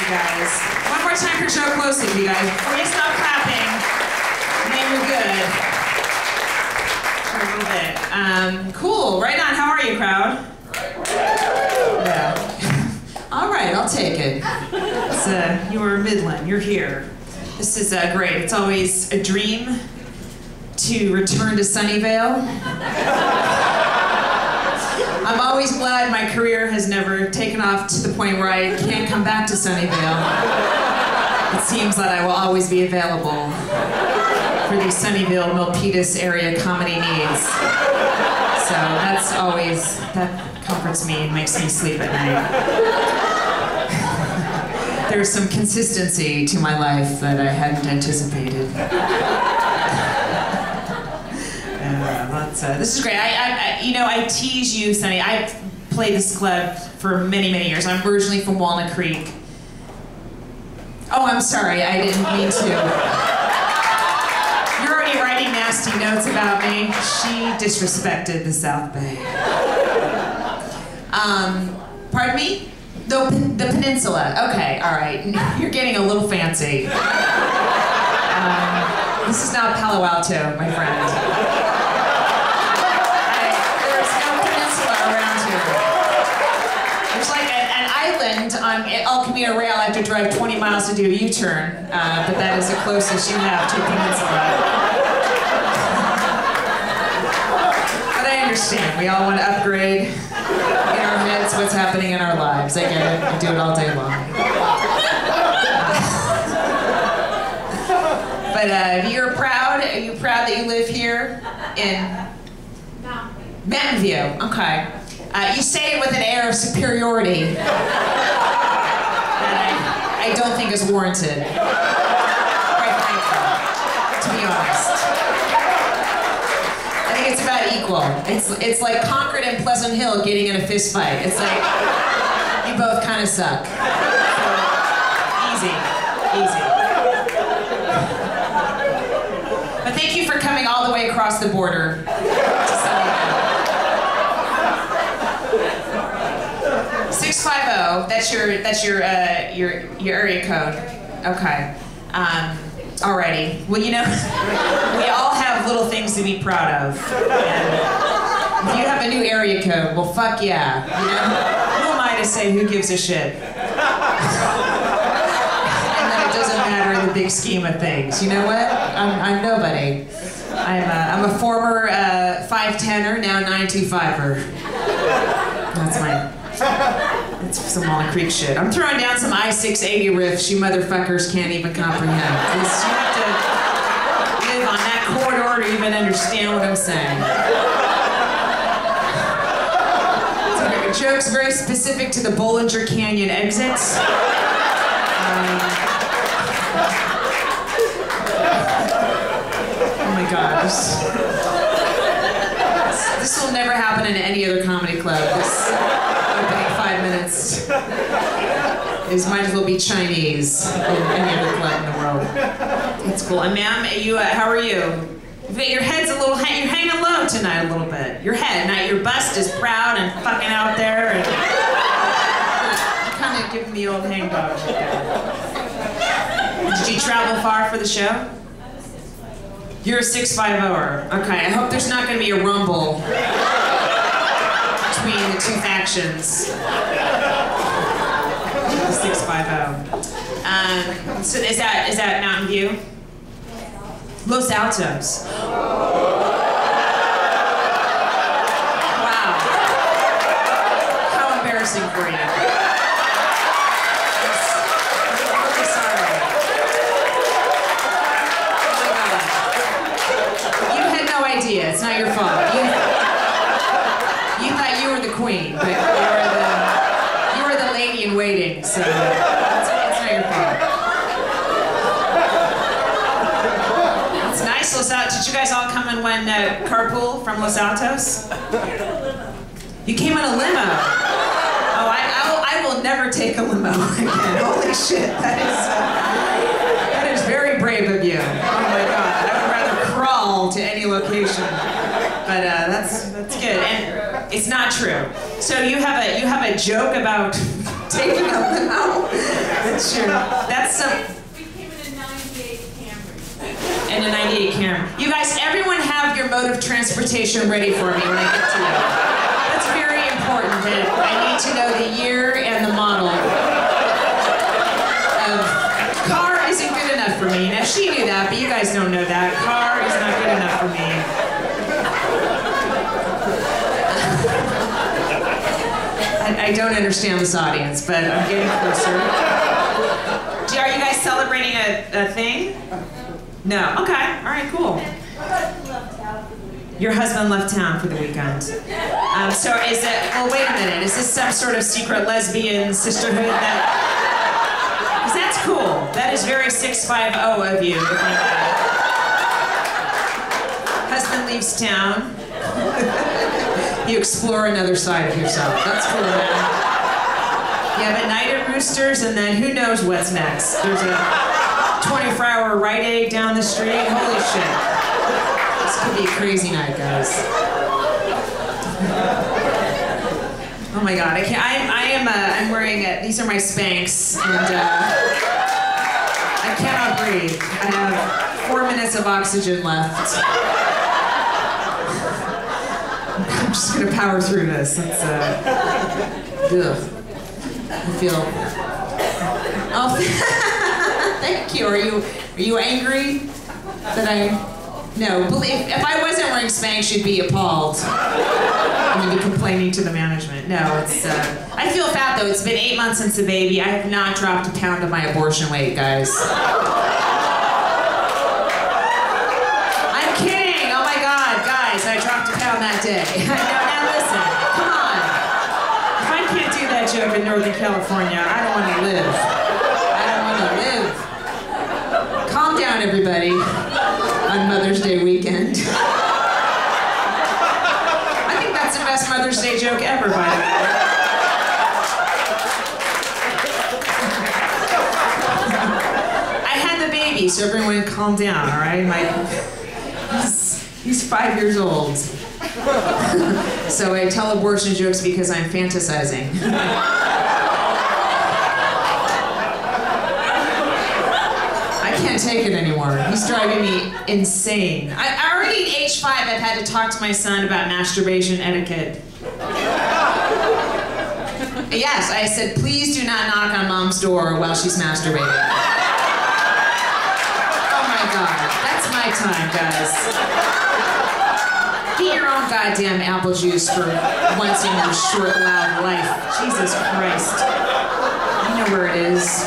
you guys. One more time for Joe Closely, you guys. Before you stop clapping, then you're good. For a little bit. Cool. Right on. How are you, crowd? Yeah. All right, I'll take it. You were Midland. You're here. This is great. It's always a dream to return to Sunnyvale. I'm always glad my career has never taken off to the point where I can't come back to Sunnyvale. It seems that I will always be available for the Sunnyvale, Milpitas area comedy needs. So that comforts me and makes me sleep at night. There's some consistency to my life that I hadn't anticipated. This is great. I tease you, Sunny. I've played this club for many, many years. I'm originally from Walnut Creek. Oh, I'm sorry. I didn't mean to. You're already writing nasty notes about me. She disrespected the South Bay. Pardon me? The peninsula. Okay, all right. You're getting a little fancy. This is not Palo Alto, my friend. On El Camino Real, I have to drive 20 miles to do a U-turn, but that is the closest you have to a peninsula. But I understand. We all want to upgrade in our heads what's happening in our lives. I get it. I do it all day long. But you're proud? Are you proud that you live here in Mountain View? Okay. You say it with an air of superiority that I don't think is warranted, quite frankly, to be honest. I think it's about equal. It's like Concord and Pleasant Hill getting in a fist fight. It's like, you both kind of suck. Easy, easy. But thank you for coming all the way across the border to Sunnyvale. 650, that's your area code. Okay. Alrighty. Well, you know, we all have little things to be proud of. And if you have a new area code, well, fuck yeah. You know? Who am I to say who gives a shit? And then it doesn't matter in the big scheme of things. You know what? I'm nobody. I'm a former 5'10"er, now 925'er. That's mine. It's some Walnut Creek shit. I'm throwing down some I-680 riffs you motherfuckers can't even comprehend. You have to live on that corridor to even understand what I'm saying. So, jokes very specific to the Bollinger Canyon exits. Oh my God. This will never happen in any other comedy club. This opening 5 minutes might as well be Chinese in any other club in the world. It's cool. And ma'am, how are you? Your head's a little, you're hanging low tonight a little bit. Your head, not your bust is proud and fucking out there. And you're kind of giving me old hang dog. Did you travel far for the show? You're a 650er. Okay, I hope there's not going to be a rumble between the two factions. 650. So is that Mountain View? Los Altos. Wow. How embarrassing for you. It's not your fault. You thought you were the queen, but you were the lady in waiting, so it's not your fault. It's nice, Los Altos. Did you guys all come in one carpool from Los Altos? You came in a limo. Oh, I will never take a limo again. Holy shit, that is very brave of you. Oh my God. To any location, but that's good, and it's not true. So you have a joke about Taking a limo. That's true. That's some. We came in a 98 Camry. And a 98 Camry. You guys, everyone have your mode of transportation ready for me when I get to you. That's very important. That I need to know the year and the model. Car isn't good enough for me. Now she knew that, but you guys don't know that. Car is not good enough for me. I don't understand this audience, but I'm getting closer. Are you guys celebrating a thing? No. Okay. All right. Cool. Your husband left town for the weekend. So is it? Well, wait a minute. Is this some sort of secret lesbian sisterhood that? Because that's cool. That is very 650 of you. Husband leaves town. You explore another side of yourself. That's cool, man. You have a night at Roosters, and then who knows what's next. There's a 24-hour Rite Aid down the street. Holy shit. This could be a crazy night, guys. Oh my God, I can't. I'm wearing these are my Spanx, and I cannot breathe. I have 4 minutes of oxygen left. I'm just gonna power through this. That's ugh. I feel. Oh, thank you. Are you angry that I? No. If I wasn't wearing Spanx, you'd be appalled. I'm gonna be complaining to the management. No, it's. I feel fat though. It's been 8 months since the baby. I have not dropped a pound of my abortion weight, guys. I'm kidding. Oh my God, guys! I dropped a pound that day. Now listen. Come on. If I can't do that joke in Northern California, I don't want to live. I don't want to live. Calm down, everybody. On Mother's Day weekend. I think that's the best Mother's Day joke ever, by the way. I had the baby, so everyone calm down, all right? He's 5 years old. So I tell abortion jokes because I'm fantasizing. I can't take it anymore. He's driving me insane. I already at age 5, I've had to talk to my son about masturbation etiquette. Yes, I said, please do not knock on Mom's door while she's masturbating. Oh my God, that's my time, guys. Get your own goddamn apple juice for once in your short, loud life. Jesus Christ. You know where it is.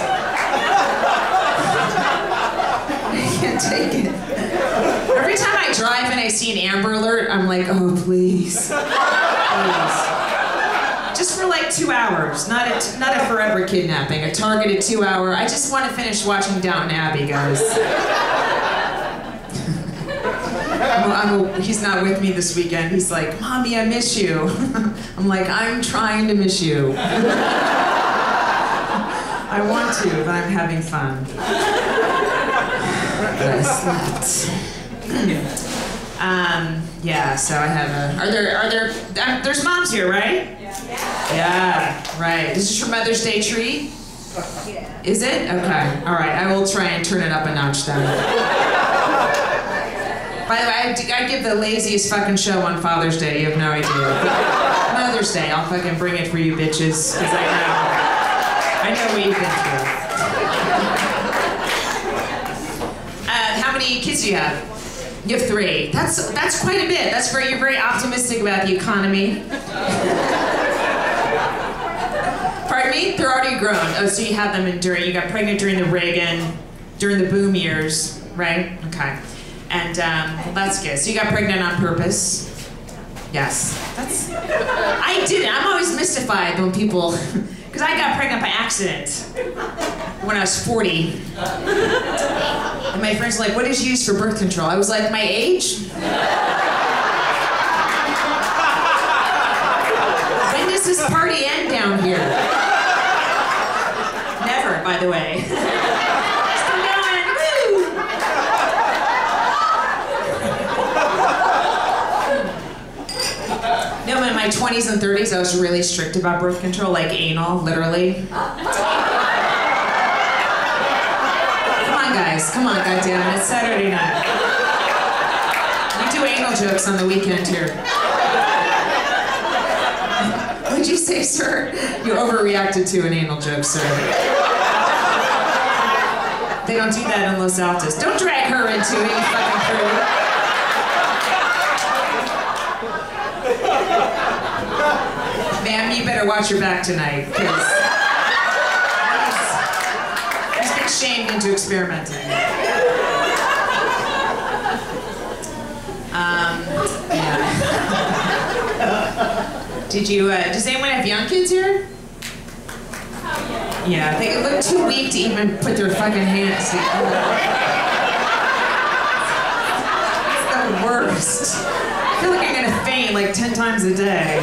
I can't take it. Every time I drive and I see an Amber Alert, I'm like, oh, please. Please. Just for like 2 hours, not a forever kidnapping, a targeted 2-hour. I just want to finish watching Downton Abbey, guys. He's not with me this weekend. He's like, Mommy, I miss you. I'm like, I'm trying to miss you. I want to, but I'm having fun. But I slept. Yeah, so I have there's moms here, right? Yeah, right. This is your Mother's Day treat? Yeah. Is it? Okay. All right. I will try and turn it up a notch then. By the way, I give the laziest fucking show on Father's Day. You have no idea. Mother's Day, I'll fucking bring it for you bitches, because I know what you've been through. How many kids do you have? You have 3. That's quite a bit. You're very optimistic about the economy. Pardon me? They're already grown. Oh, so you had them you got pregnant during during the boom years, right? Okay. And well, that's good. So you got pregnant on purpose. Yes. I didn't. I'm always mystified when people, because I got pregnant by accident when I was 40. And my friends were like, what did you use for birth control? I was like, my age? When does this party end down here? Never, by the way. Still going, woo! No, but my my 20s and 30s, I was really strict about birth control, like anal, literally. Come on, guys. Come on, goddammit. It's Saturday night. We do anal jokes on the weekend here. What'd you say, sir? You overreacted to an anal joke, sir. They don't do that in Los Altos. Don't drag her into it, you fucking crew. Ma'am, you better watch your back tonight, because he's been shamed into experimenting. Yeah. Does anyone have young kids here? Yeah, they look too weak to even put their fucking hands together. It's the worst. I feel like I'm gonna faint like 10 times a day.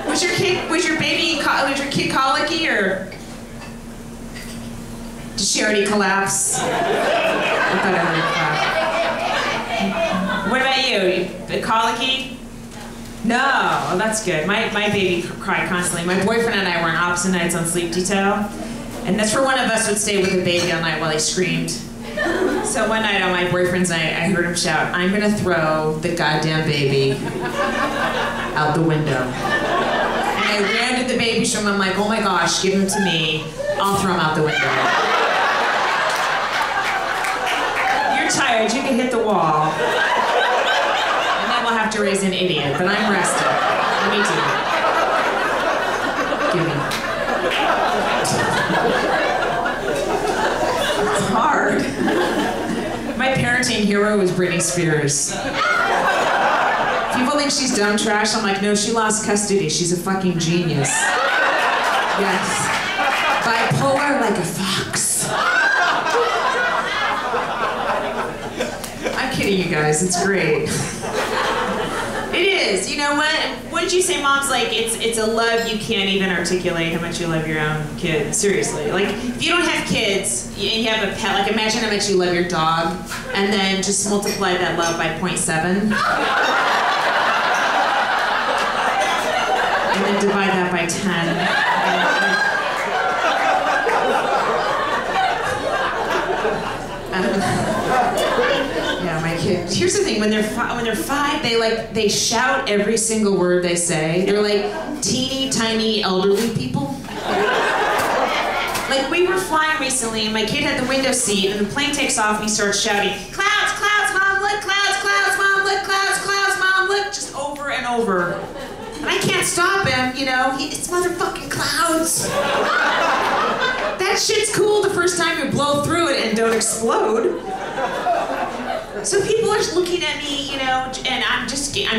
Was your kid colicky, or did she already collapse? I thought I heard collapse. What about you? Colicky? No, well, that's good. My baby cried constantly. My boyfriend and I were on opposite nights on sleep detail, and that's where one of us would stay with the baby all night while he screamed. So one night on my boyfriend's night, I heard him shout, "I'm gonna throw the goddamn baby out the window." And I ran to the baby's room. I'm like, "Oh my gosh, give him to me. I'll throw him out the window." You're tired. You can hit the wall. We'll have to raise an idiot, but I'm rested. Me too. Give me. It's hard. My parenting hero was Britney Spears. People think she's dumb trash. I'm like, no, she lost custody. She's a fucking genius. Yes. Bipolar like a fox. I'm kidding you guys, it's great. It is. You know what? Wouldn't you say, Mom's like, it's a love you can't even articulate how much you love your own kid. Seriously. Like, if you don't have kids, and you have a pet, like imagine how much you love your dog, and then just multiply that love by 0.7. And then divide that by 10. Yeah, my kid. Here's the thing: when they're 5, they shout every single word they say. They're like teeny tiny elderly people. Like we were flying recently, and my kid had the window seat, and the plane takes off, and he starts shouting, "Clouds, clouds, Mom, look! Clouds, clouds, Mom, look! Clouds, clouds, Mom, look!" Just over and over. And I can't stop him, you know. It's motherfucking clouds. That shit's cool the first time you blow through it and don't explode. So people are looking at me, you know, and I'm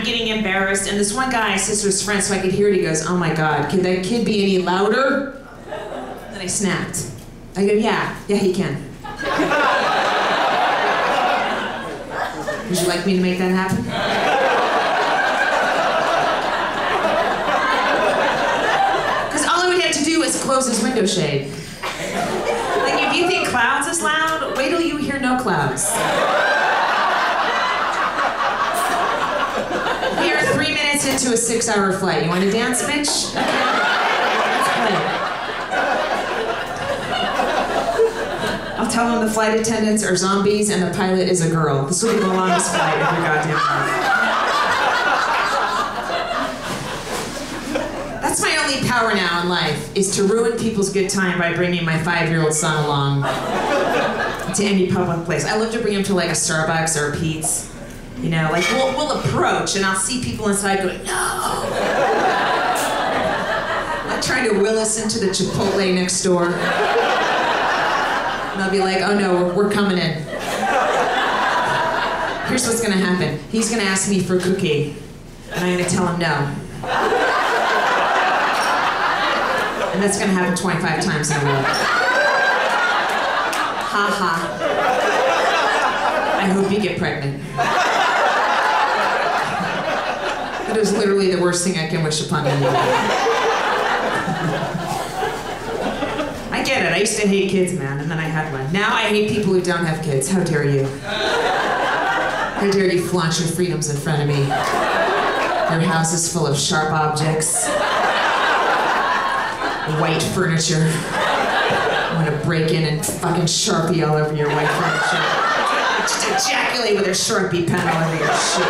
getting embarrassed. And this one guy says to his friend, so I could hear it, he goes, "Oh my God, can that kid be any louder?" And I snapped. I go, yeah, he can. Would you like me to make that happen? Because all I would have to do is close his window shade. Like if you think clouds is loud, wait till you hear no clouds. We are 3 minutes into a 6-hour flight. You want to dance, bitch? Okay. Let's play. I'll tell them the flight attendants are zombies and the pilot is a girl. This will be the longest flight of your goddamn life. That's my only power now in life, is to ruin people's good time by bringing my 5-year-old son along to any public place. I love to bring him to like a Starbucks or a Pete's. You know, like we'll approach and I'll see people inside going, no. I'm trying to will us into the Chipotle next door. And I'll be like, oh no, we're coming in. Here's what's gonna happen. He's gonna ask me for a cookie, and I'm gonna tell him no. And that's gonna happen 25 times in a row. Ha ha. I hope you get pregnant. It was literally the worst thing I can wish upon anyone. I get it. I used to hate kids, man, and then I had one. Now I hate people who don't have kids. How dare you? How dare you flaunt your freedoms in front of me? Your house is full of sharp objects. White furniture. I'm gonna break in and fucking Sharpie all over your white furniture. Just ejaculate with a Sharpie pen all over your shit.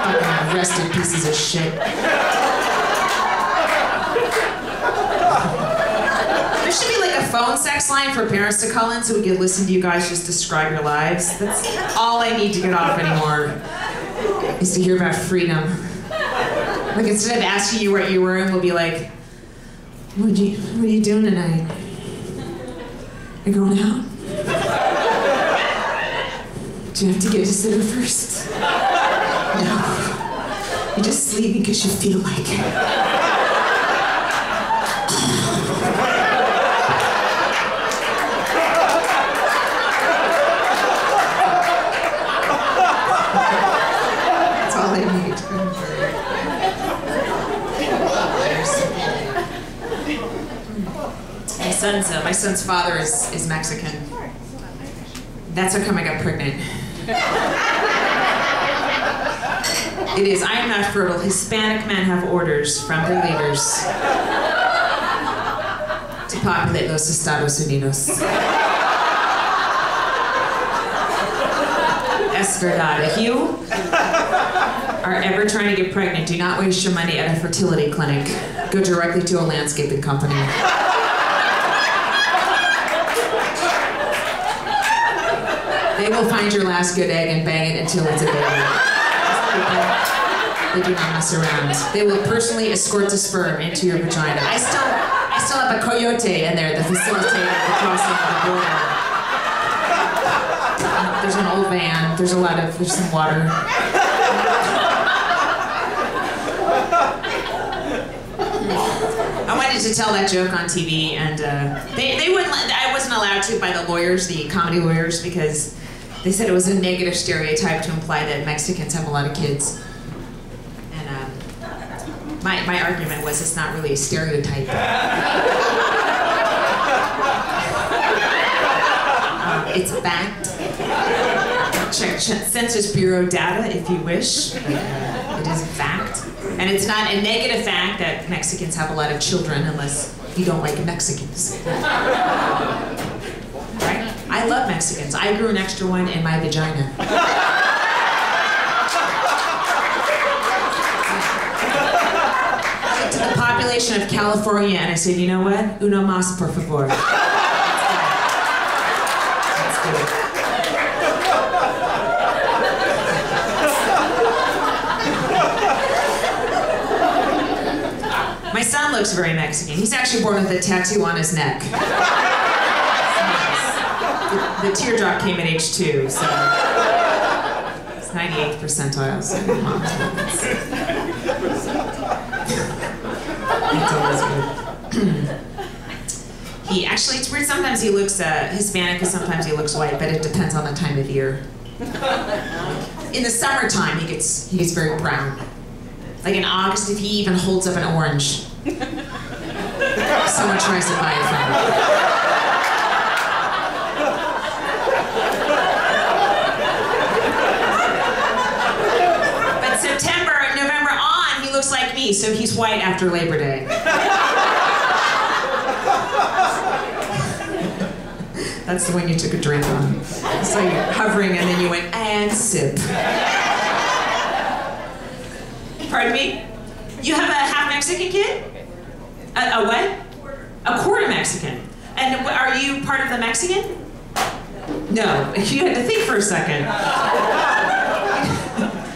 Fucking arrested pieces of shit. There should be like a phone sex line for parents to call in so we could listen to you guys just describe your lives. That's all I need to get off anymore, is to hear about freedom. Like instead of asking you what you were in, we'll be like, what are you doing tonight? You're going out? Do you have to get a sitter first? No. You're just sleeping because you feel like it. That's all I need. My son's father is Mexican. That's how come I got pregnant. It is. I am not fertile. Hispanic men have orders from their leaders to populate los Estados Unidos. Es verdad. If you are ever trying to get pregnant, do not waste your money at a fertility clinic. Go directly to a landscaping company. They will find your last good egg and bang it until it's a baby. They do not mess around. They will personally escort the sperm into your vagina. I still have a coyote in there that facilitated the crossing of the border. There's an old van. There's some water. I wanted to tell that joke on TV, and they wouldn't. I wasn't allowed to by the lawyers, the comedy lawyers, because they said it was a negative stereotype to imply that Mexicans have a lot of kids. And my argument was it's not really a stereotype. It's fact. Check Census Bureau data if you wish. It is fact. And it's not a negative fact that Mexicans have a lot of children unless you don't like Mexicans. Right? I love Mexicans. I grew an extra one in my vagina. I looked at the population of California and I said, you know what? Uno más, por favor. Let's do it. My son looks very Mexican. He's actually born with a tattoo on his neck. The teardrop came at age 2, so it's 98th percentile. So it's always good. He actually, it's weird. Sometimes he looks Hispanic, and sometimes he looks white, but it depends on the time of year. In the summertime, he gets very brown. Like in August, if he even holds up an orange, someone tries to buy it from him. But September and November on, he looks like me, so he's white after Labor Day. That's the one you took a drink on. So you're hovering and then you went, and sip. Pardon me? You have a half Mexican kid? A what? A quarter Mexican. And are you part of the Mexican? No, you had to think for a second.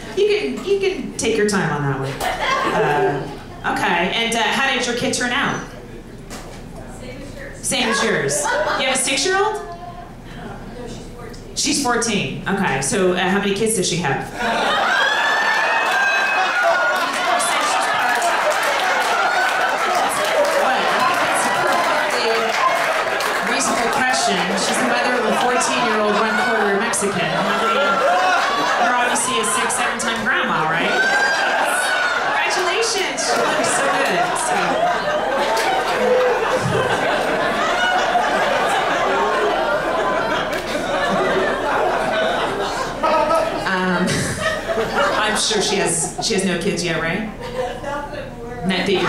You can take your time on that one. Okay, and how did your kid turn out? Same as yours. You have a 6-year-old? No, she's 14. She's 14. Okay, so how many kids does she have? She's the mother of a 14-year-old, 1/4 Mexican. You're obviously a 6, 7-time grandma, right? Congratulations! She looks so good. I'm sure she has no kids yet, right? Not that I'm aware of. Not that you're.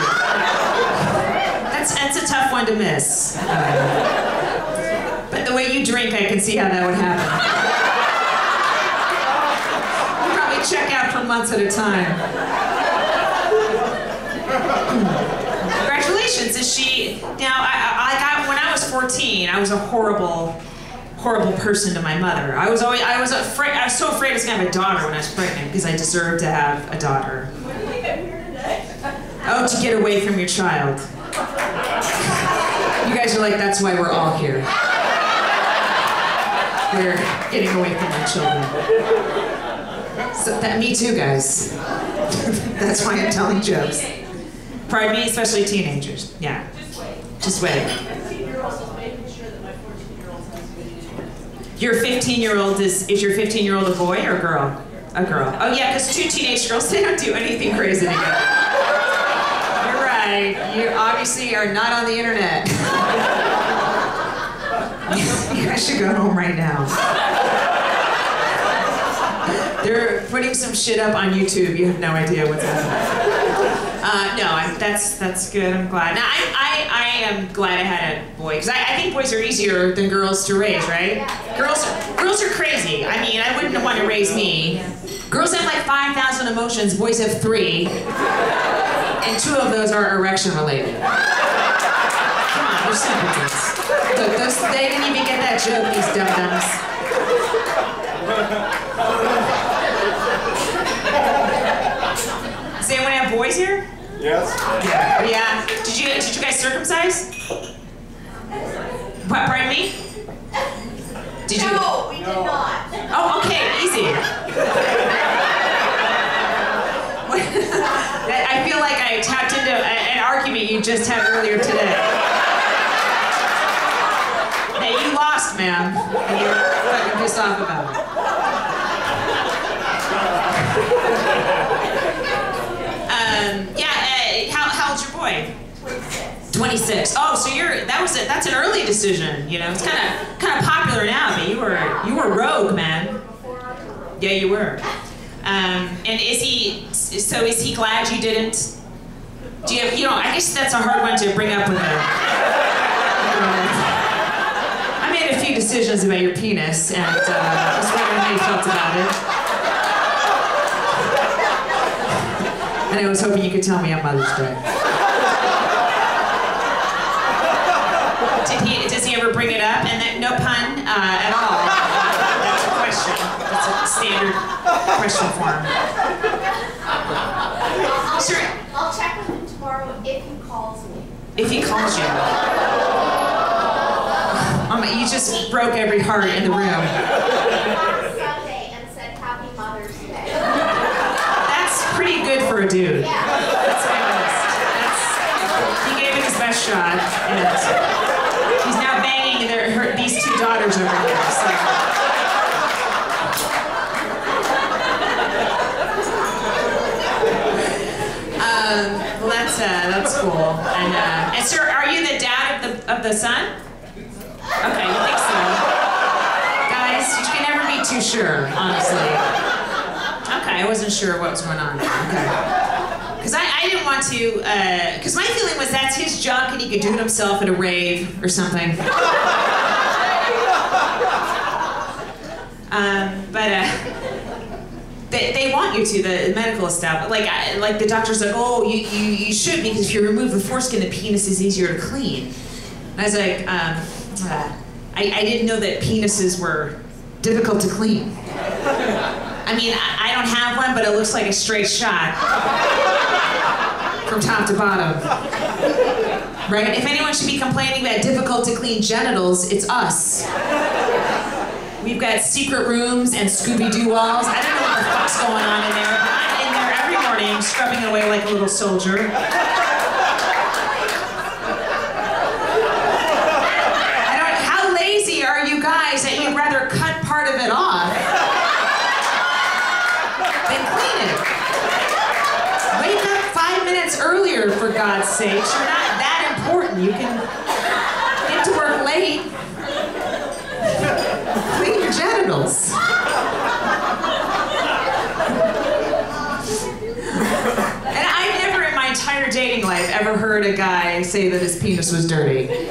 That's a tough one to miss. But the way you drink, I can see how that would happen. You probably check out for months at a time. Congratulations. Is she now? When I was 14, I was a horrible person to my mother. I was so afraid I was gonna have a daughter when I was pregnant because I deserved to have a daughter. Why do you think I'm here today? Oh, to get away from your child. You guys are like, that's why we're all here. We're getting away from our children. So me too, guys. That's why I'm telling jokes. Pardon me, especially teenagers. Yeah. Just wait. 15-year-old is making sure that my 14-year-old has good. Your 15-year-old is your 15-year-old a boy or a girl? A girl. Oh yeah, because 2 teenage girls, they don't do anything crazy together. You're right. You obviously are not on the internet. You guys should go home right now. They're putting some shit up on YouTube. You have no idea what's happening. That's good. I'm glad. Now, I am glad I had a boy because I think boys are easier than girls to raise, right? Girls are crazy. I mean, I wouldn't want to raise me. Girls have like 5,000 emotions. Boys have 3, and 2 of those are erection related. Come on, they're simpletons. Look, they didn't even get that joke. These dum-dums. Does anyone have boys here? Yes. Yeah. Did you guys circumcise? What, pardon me? Did you? No, we did not. Oh, okay, easy. I feel like I tapped into an argument you just had earlier today. Hey, you lost, ma'am. And you're fucking pissed off about it. How old's your boy? 26. Oh, so that's an early decision. You know, it's kind of popular now, but you were rogue, man. Yeah, you were. And is he glad you didn't? Do you I guess that's a hard one to bring up with I made a few decisions about your penis, and just wondering how you felt about it. And I was hoping you could tell me on Mother's Day. Does he ever bring it up? And then, no pun at all. That's a question. That's a standard question for him. Sure. I'll check with him tomorrow if he calls me. If he calls you. You just broke every heart in the room. Last Sunday and said Happy Mother's Day. That's pretty good for a dude. Yeah. That's he gave it his best shot, and he's now banging these 2 daughters over here. So. Well, that's cool. And sir, are you the dad of the son? Okay, you think so? Guys, you can never be too sure, honestly. Okay, I wasn't sure what was going on there. Okay. Because I didn't want to, because my feeling was that's his junk and he could do it himself at a rave or something. They want you to, the medical establishment. Like the doctor's like, oh, you should, because if you remove the foreskin, the penis is easier to clean. And I was like, I didn't know that penises were difficult to clean. I mean, I don't have one, but it looks like a straight shot from top to bottom. Right? If anyone should be complaining about difficult to clean genitals, it's us. We've got secret rooms and Scooby-Doo walls. I don't know what the fuck's going on in there, but I'm in there every morning scrubbing away like a little soldier. How lazy are you guys that you'd rather cut part of it off than clean it? Wake up 5 minutes earlier, for God's sakes. You're not that important. You can get to work late. Clean your genitals. your dating life ever heard a guy say that his penis was dirty? Ever.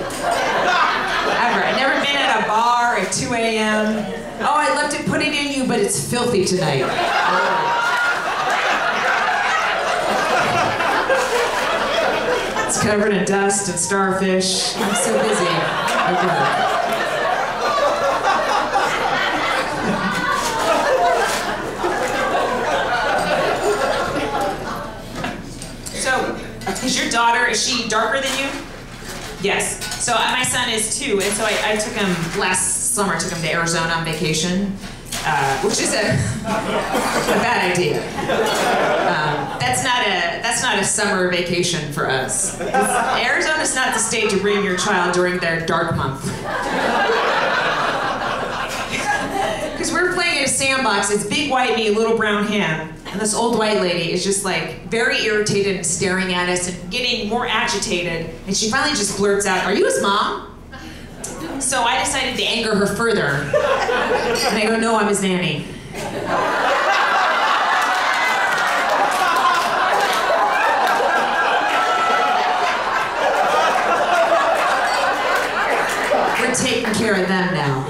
Never been at a bar at 2 a.m. Oh, I love to put it in you, but it's filthy tonight. It's covered in dust and starfish. I'm so busy at work. Is your daughter, is she darker than you? Yes. So my son is 2, and so I took him last summer. I took him to Arizona on vacation, which is a bad idea. That's not a summer vacation for us. Arizona's not the state to bring your child during their dark month. Because we're playing in a sandbox. It's big white me, little brown hen. And this old white lady is just like very irritated and staring at us and getting more agitated. And she finally just blurts out, "Are you his mom?" So I decided to anger her further. And I go, "No, I'm his nanny." We're taking care of them now.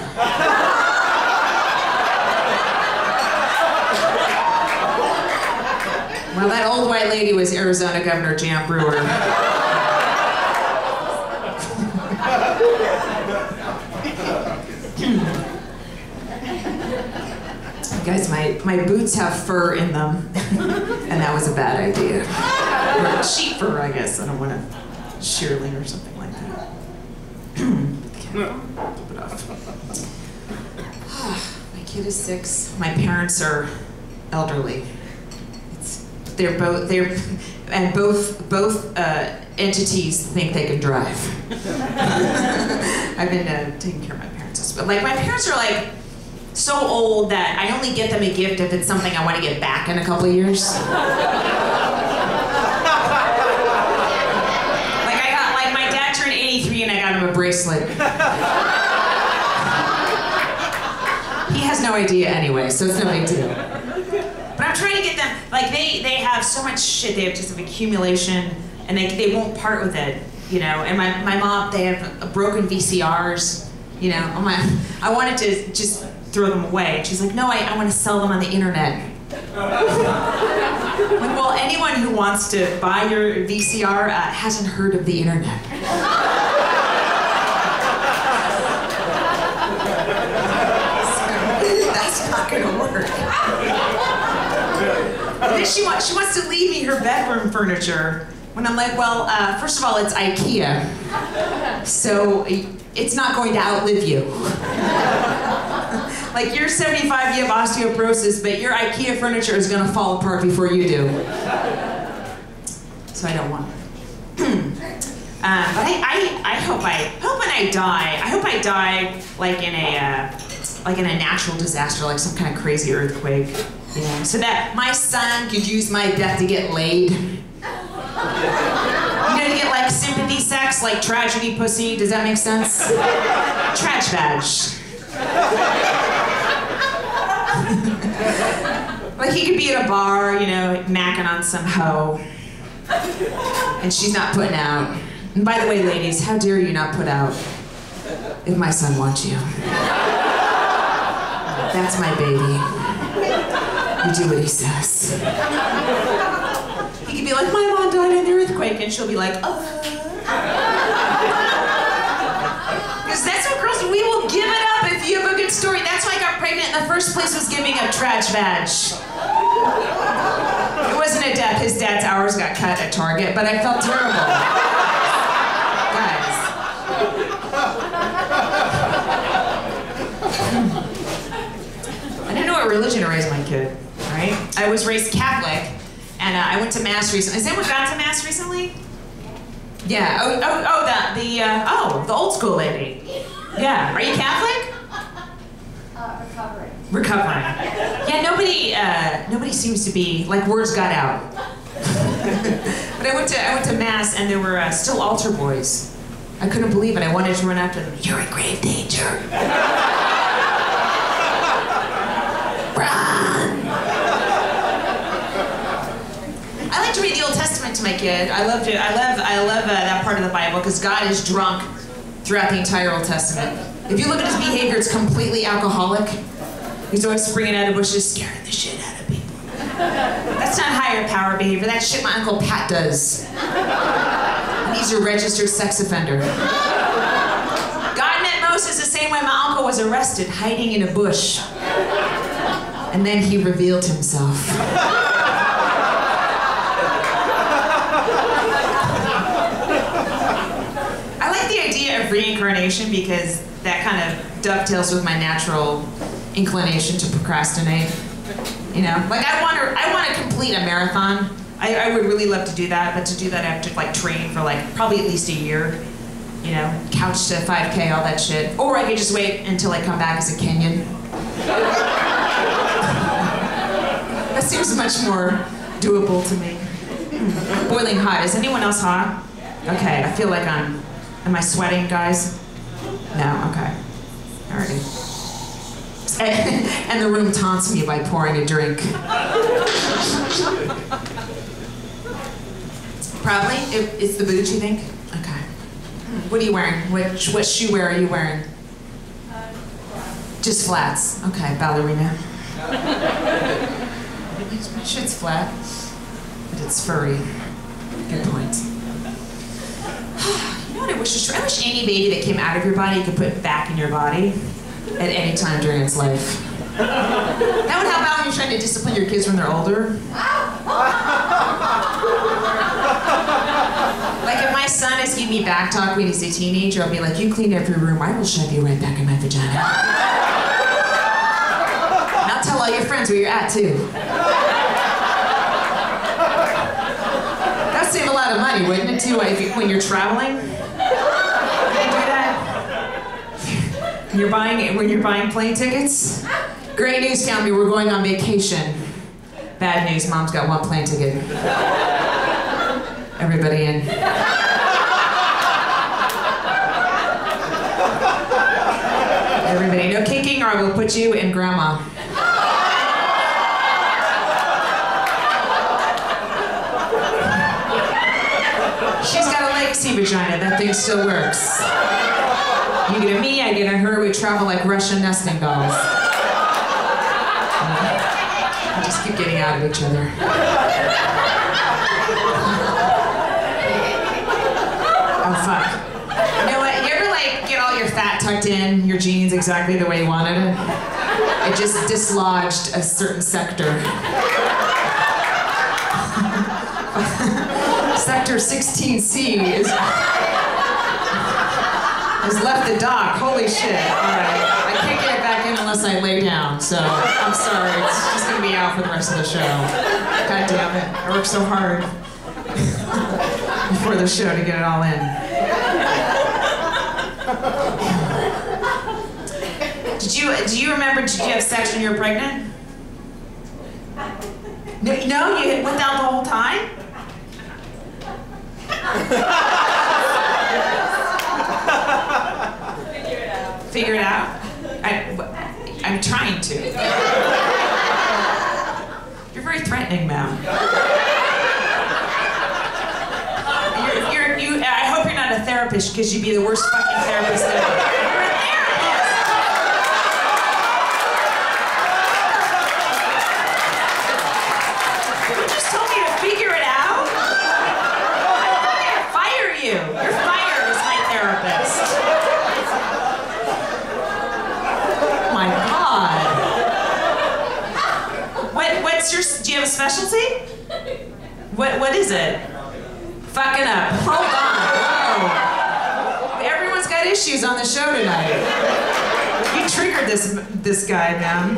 Well, that old white lady was Arizona Governor Jan Brewer. Guys, my boots have fur in them, and that was a bad idea. Or sheep fur, I guess. I don't want to shearling or something like that. Keep it off. My kid is 6. My parents are elderly. Both entities think they can drive. I've been taking care of my parents, but like my parents are like so old that I only get them a gift if it's something I want to get back in a couple of years. Like my dad turned 83 and I got him a bracelet. He has no idea anyway, so it's no big deal. But I'm trying to get them, like they have so much shit, they have just an accumulation, and they won't part with it, you know. And my mom, they have broken VCRs, you know. I wanted to just throw them away. She's like, "No, I want to sell them on the internet." Like, well, anyone who wants to buy your VCR hasn't heard of the internet. So, that's not gonna work. And then she wants to leave me her bedroom furniture when I'm like, well, first of all, it's IKEA, so it's not going to outlive you. Like, you're 75, you have osteoporosis, but your IKEA furniture is going to fall apart before you do. So I don't want it. But I hope when I die, I hope I die like in a natural disaster, like some kind of crazy earthquake. Yeah, so that my son could use my death to get laid. You know, to get like sympathy sex, like tragedy pussy. Does that make sense? Trach vag. Like he could be at a bar, you know, macking on some hoe, and she's not putting out. And by the way, ladies, how dare you not put out if my son wants you? That's my baby. You do what he says. He could be like, "My mom died in the earthquake," and she'll be like, "Oh." Because that's what girls do. We will give it up if you have a good story. That's why I got pregnant in the first place, was giving up trach vag. It wasn't a death. His dad's hours got cut at Target, but I felt terrible. Guys. I didn't know what religion to raise my kid. Right? I was raised Catholic, and I went to Mass recently. Has anyone gone to Mass recently? Yeah. The old school lady. Yeah. Are you Catholic? Recovering. Yeah. Nobody seems to be, like, words got out. But I went to Mass, and there were still altar boys. I couldn't believe it. I wanted to run after them. "You're in grave danger." Run. I like to read the Old Testament to my kid. I love that part of the Bible because God is drunk throughout the entire Old Testament. If you look at his behavior, it's completely alcoholic. He's always springing out of bushes, scaring the shit out of people. That's not higher power behavior. That's shit my Uncle Pat does. And he's a registered sex offender. God met Moses the same way my uncle was arrested, hiding in a bush. And then he revealed himself. I like the idea of reincarnation because that kind of dovetails with my natural inclination to procrastinate. You know, like I want to complete a marathon. I would really love to do that, but to do that I have to like train for like probably at least a year. You know, couch to 5K, all that shit. Or I could just wait until I come back as a Kenyan. That seems much more doable to me. Boiling hot. Is anyone else hot? Okay, I feel like am I sweating, guys? No, okay. Alrighty. And the room taunts me by pouring a drink. Probably? It's the boots, you think? Okay. What are you wearing? What shoe wear are you wearing? Just flats. Okay, ballerina. My shit's flat, but it's furry. Good point. You know what I wish was true? I wish any baby that came out of your body you could put back in your body at any time during its life. That would help out when you're trying to discipline your kids when they're older. Like if my son is giving me back talk when he's a teenager, I'll be like, you clean every room, I will shove you right back in my vagina. And I'll tell all your friends where you're at too. That'd save a lot of money, wouldn't it too, when you're traveling? Can you do that? When you're buying plane tickets? Great news, family, we're going on vacation. Bad news, mom's got one plane ticket. Everybody in. Everybody, no kicking or I will put you in grandma. She's got a legacy vagina, that thing still works. You get a me, I get a her, we travel like Russian nesting dolls. We just keep getting out of each other. Oh, fuck. You know what, you ever like get all your fat tucked in, your jeans exactly the way you wanted it? It just dislodged a certain sector. Sector 16C has left the dock. Holy shit. Alright. I can't get it back in unless I lay down, so I'm sorry. It's just gonna be out for the rest of the show. God damn it. I worked so hard before the show to get it all in. Do you remember, did you have sex when you were pregnant? No, you went down the whole time? Figure it out. I'm trying to. You're very threatening, ma'am. I hope you're not a therapist because you'd be the worst fucking therapist ever. You're a therapist. You just told me to figure it out. I'm gonna fire you. You're fired as my therapist. Oh my God. Do you have a specialty? What is it? Fucking up. Hold on. Whoa. Everyone's got issues on the show tonight. You triggered this guy, man.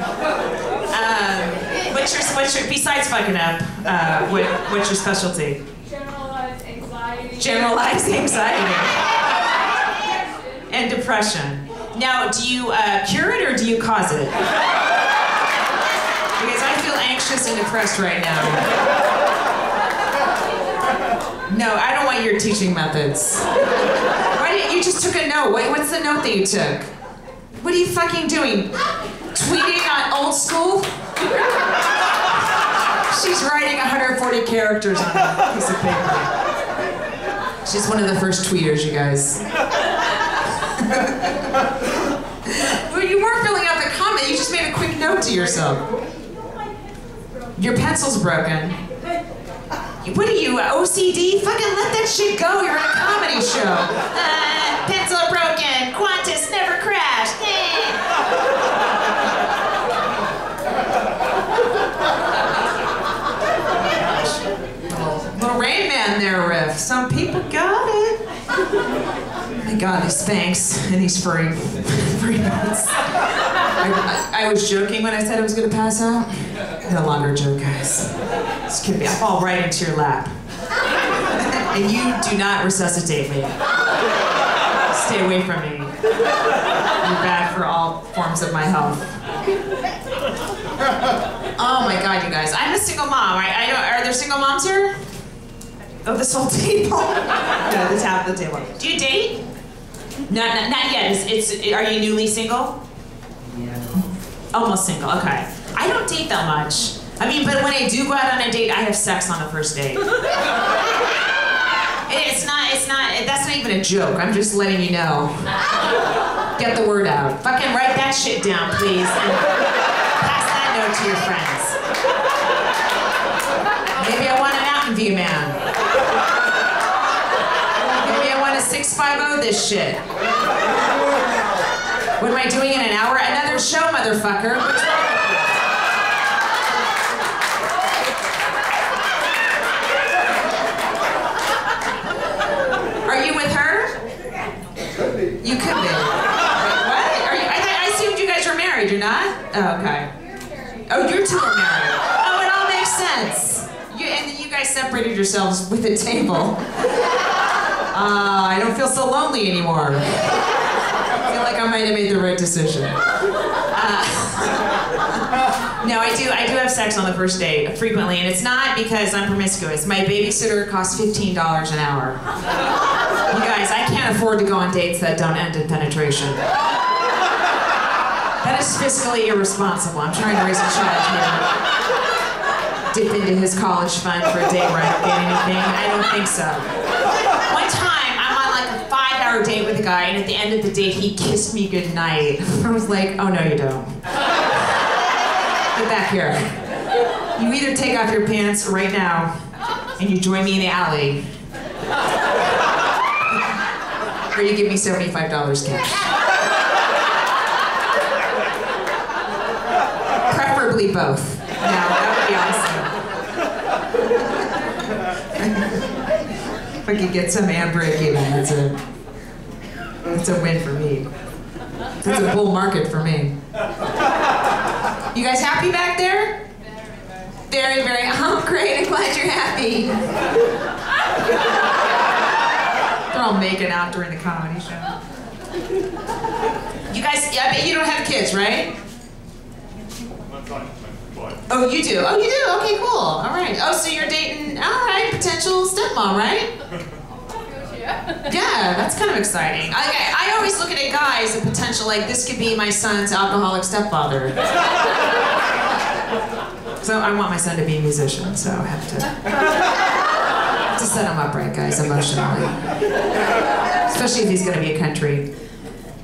What's your besides fucking up? What's your specialty? Generalized anxiety. Generalized anxiety. And depression. Now, do you cure it or do you cause it? Because I feel anxious and depressed right now. No, I don't want your teaching methods. Why didn't you just took a note? What's the note that you took? What are you fucking doing? Tweeting on old school? She's writing 140 characters on a piece of paper. She's one of the first tweeters, you guys. Well, you weren't filling out the comment, you just made a quick note to yourself. Your pencil's broken. What are you, OCD? Fucking let that shit go, you're in a comedy show. Pencil broken, Qantas never crashed. Little Rain Man there, riff. Some people got it. Oh my God, these Spanx and these furry nuts. I was joking when I said I was gonna pass out. No longer joke, guys. Just kidding me. I fall right into your lap. And you do not resuscitate me. Stay away from me. You're bad for all forms of my health. Oh my God, you guys. I'm a single mom. Are there single moms here? Oh, this whole table? No, the top of the table. Do you date? Not yet. Are you newly single? Yeah. Almost single, okay. I don't date that much. I mean, but when I do go out on a date, I have sex on the first date. That's not even a joke. I'm just letting you know. Get the word out. Fucking write that shit down, please, and pass that note to your friends. Maybe I want a Mountain View man. Maybe I want a 650 this shit. What am I doing in an hour? Another show, motherfucker. What's wrong? Are you with her? Could be. You could be. What? I assumed you guys were married. You're not? Oh, okay. Oh, you two are married. Oh, it all makes sense. And you guys separated yourselves with a table. I don't feel so lonely anymore. I feel like I might have made the right decision. No, I do have sex on the first date frequently, and it's not because I'm promiscuous. My babysitter costs $15 an hour. You guys, I can't afford to go on dates that don't end in penetration. That is fiscally irresponsible. I'm trying to raise a child here. Dip into his college fund for a date where I don't get anything. I don't think so. One time, I'm on like a 5-hour date with a guy, and at the end of the date, he kissed me goodnight. I was like, oh no, you don't. Get back here. You either take off your pants right now, and you join me in the alley, or you give me $75 cash. Preferably both. Now, that would be awesome. If I could get some man break even, that's a win for me. That's a bull market for me. You guys happy back there? Very, very, oh great, I'm glad you're happy. They're all making out during the comedy show. You guys, I bet you don't have kids, right? Oh, you do? Oh, you do? Okay, cool. All right. Oh, so you're dating, all right, potential stepmom, right? Yeah, that's kind of exciting. I always look at a guy as a potential, like, this could be my son's alcoholic stepfather. So I want my son to be a musician, so I have to set him up right, guys, emotionally. Especially if he's going to be a country.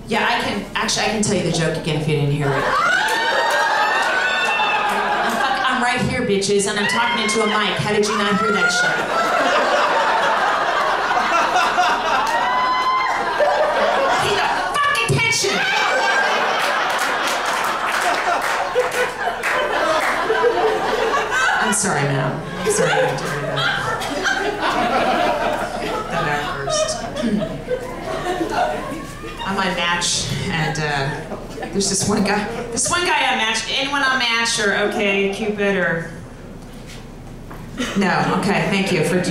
Yeah, I can tell you the joke again if you didn't hear it. I'm right here, bitches, and I'm talking into a mic. How did you not hear that shit? Pay the fucking attention! I'm sorry, ma'am. I'm sorry I have to do that. That first. I'm on Match, and there's this one guy on Match. Anyone on Match or OK Cupid or? No. Okay. Thank you for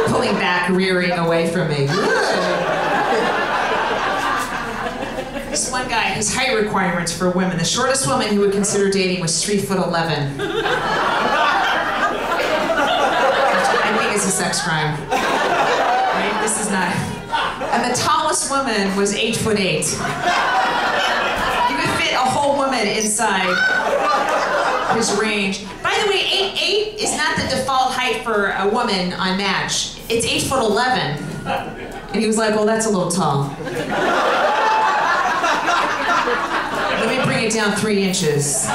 pulling back, rearing away from me. This one guy, his height requirements for women. The shortest woman he would consider dating was 3'11". I think it's a sex crime. Right? This is not. And the tallest woman was 8'8". You could fit a whole woman inside his range. By By the way, 8'8" is not the default height for a woman on Match. It's 8'11". And he was like, well, that's a little tall. Let me bring it down 3 inches.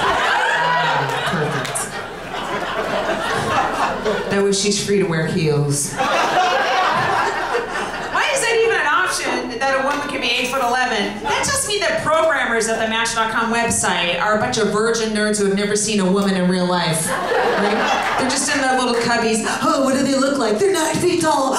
Perfect. That way she's free to wear heels. Why is that even an option that a woman can be 8'11"? That just means that programmers at the Match.com website are a bunch of virgin nerds who have never seen a woman in real life. Right? They're just in their little cubbies. Oh, what do they look like? They're 9 feet tall.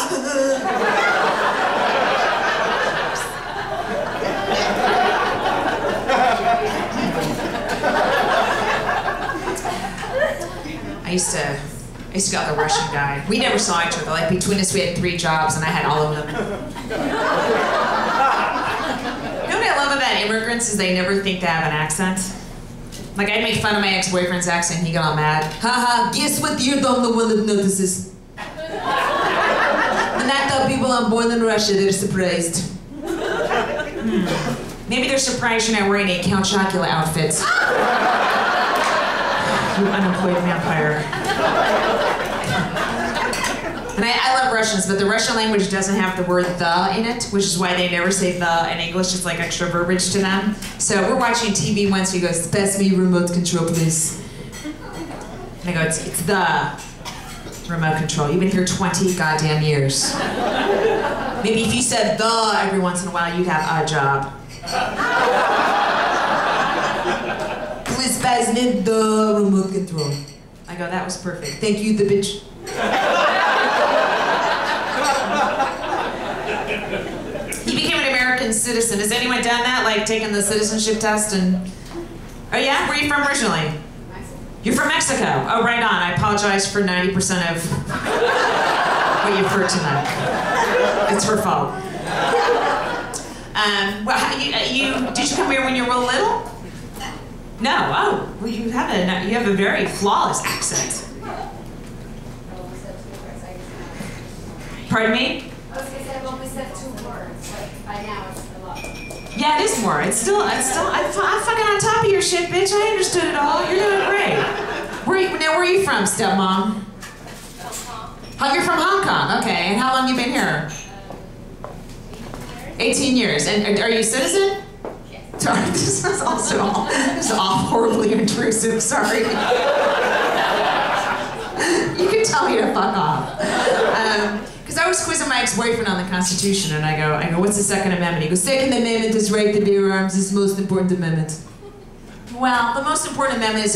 I used to go with a Russian guy. We never saw each other. Like between us, we had 3 jobs, and I had all of them. You know what I love about immigrants is they never think they have an accent. Like I'd make fun of my ex-boyfriend's accent, and he'd get all mad. Haha, guess what? You're the only one that notices. And I thought people I'm born in Russia, they're surprised. Maybe they're surprised you're not wearing a Count Chocula outfits. You unemployed vampire. And I love Russians, but the Russian language doesn't have the word the in it, which is why they never say the in English. It's like extra verbiage to them. So we're watching TV once, he goes, pass me remote control, please. And I go, it's the remote control. You've been here 20 goddamn years. Maybe if you said the every once in a while, you'd have a job. Please pass me the remote control. I go, that was perfect. Thank you, the bitch. He became an American citizen. Has anyone done that? Like taken the citizenship test and... Oh yeah? Where are you from originally? You're from Mexico. Oh, right on. I apologize for 90% of what you've heard tonight. It's her fault. Well, did you come here when you were little? No. Oh, well, you have a very flawless accent. Pardon me? I was gonna say I've only said 2 words. Like by now it's a lot. Yeah, it is more. I'm fucking on top of your shit, bitch. I understood it all. You're doing great. Where are you from, stepmom? Hong Kong. Oh, you're from Hong Kong. Okay. And how long you been here? 18 years. And are you a citizen? Yes. Sorry, this is all horribly intrusive. Sorry. You can tell me to fuck off. Because I was quizzing my ex-boyfriend on the Constitution, and I go, what's the Second Amendment? He goes, Second Amendment is right to bear arms. It's the most important amendment. Well, the most important amendment is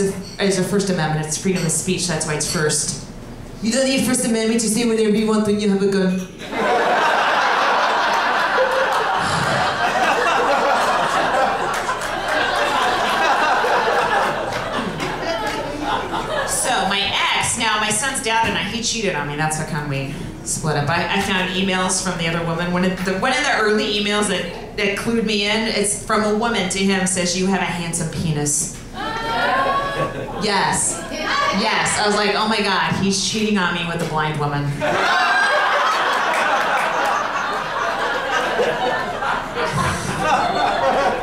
the First Amendment. It's freedom of speech. That's why it's first. You don't need First Amendment. You say whatever you want when you have a gun. So my ex, now my son's dad and I, he cheated on me. That's how come we split up. I found emails from the other woman. One of the early emails that clued me in, it's from a woman to him, says, you have a handsome penis. Yes. Yes. I was like, oh my God, he's cheating on me with a blind woman.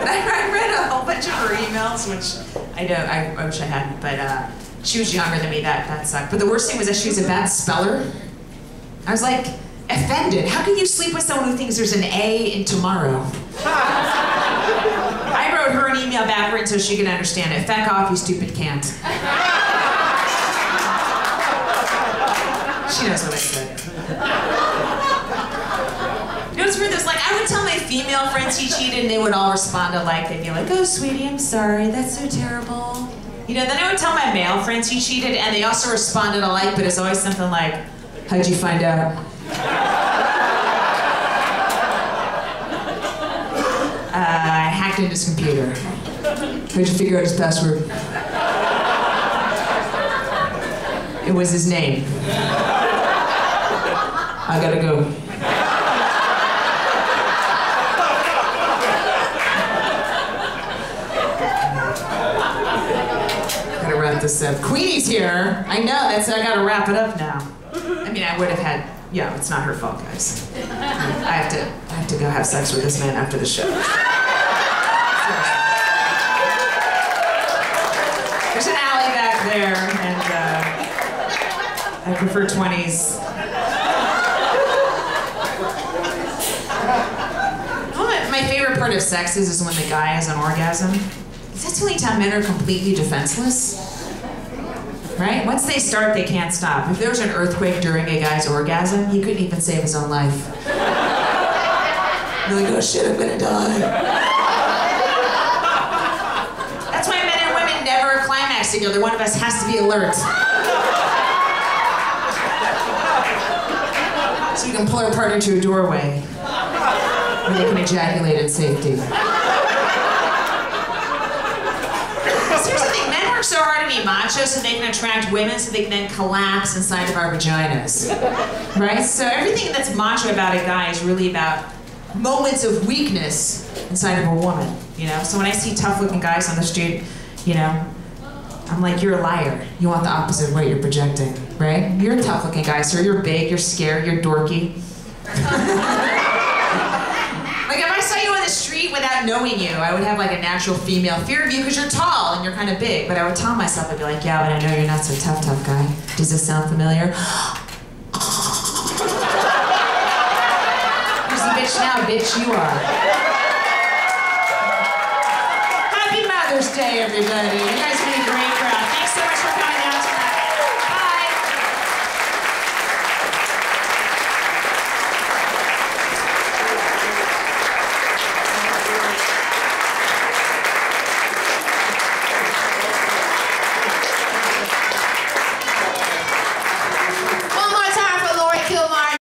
I read a whole bunch of her emails, which I wish I hadn't, but she was younger than me, that sucked. But the worst thing was that she was a bad speller. I was like, offended. How can you sleep with someone who thinks there's an A in tomorrow? I wrote her an email backwards so she could understand it. Feck off, you stupid can't. She knows what I said. You know what's weird? There's like, I would tell my female friends he cheated and they would all respond alike. They'd be like, oh sweetie, I'm sorry, that's so terrible. You know, then I would tell my male friends he cheated and they also responded alike, but it's always something like, how'd you find out? I hacked into his computer. How'd you figure out his password? It was his name. I gotta go. Gotta wrap this up. Queenie's here. I know, I gotta wrap it up now. I mean, I would have had, yeah, it's not her fault, guys. I have to go have sex with this man after the show. There's an alley back there, and I prefer 20s. You know what my favorite part of sex is when the guy has an orgasm. That's the only time men are completely defenseless. Right? Once they start, they can't stop. If there was an earthquake during a guy's orgasm, he couldn't even save his own life. You're like, oh shit, I'm gonna die. That's why men and women never climax together. One of us has to be alert. So you can pull our partner to a doorway where they can ejaculate in safety. Seriously, I think men work so hard to be macho so they can attract women so they can then collapse inside of our vaginas. Right? So everything that's macho about a guy is really about moments of weakness inside of a woman, you know? So when I see tough-looking guys on the street, you know, I'm like, you're a liar. You want the opposite of what you're projecting, right? You're a tough-looking guy, sir. You're big, you're scary, you're dorky. Like if I saw you on the street without knowing you, I would have like a natural female fear of you because you're tall and you're kind of big. But I would tell myself, I'd be like, yeah, but I know you're not so tough guy. Does this sound familiar? Who's the bitch now? Bitch, you are. Happy Mother's Day, everybody.